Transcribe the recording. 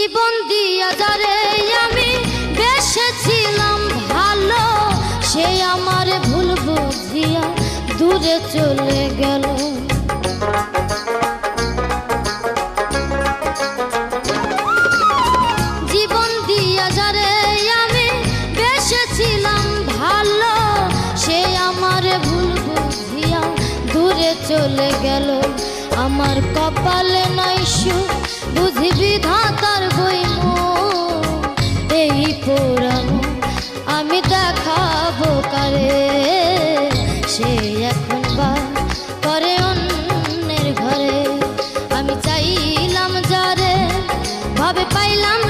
জীবন দিয়া যারে আমি বেসেছিলাম ভালো, সে আমার ভুল বুঝিয়া দূরে চলে গেল। জীবন দিয়া যারে আমি বেসেছিলাম ভালো, সে আমার ভুল বুঝিয়া দূরে চলে গেল। আমার কপালে নাই সুখ বুঝি বিধাতার বইমো, এই পোড়ানো আমি দেখাবো কারে, সে এখন বা করে অন্যের ঘরে। আমি চাইলাম যারে ভাবে পাইলাম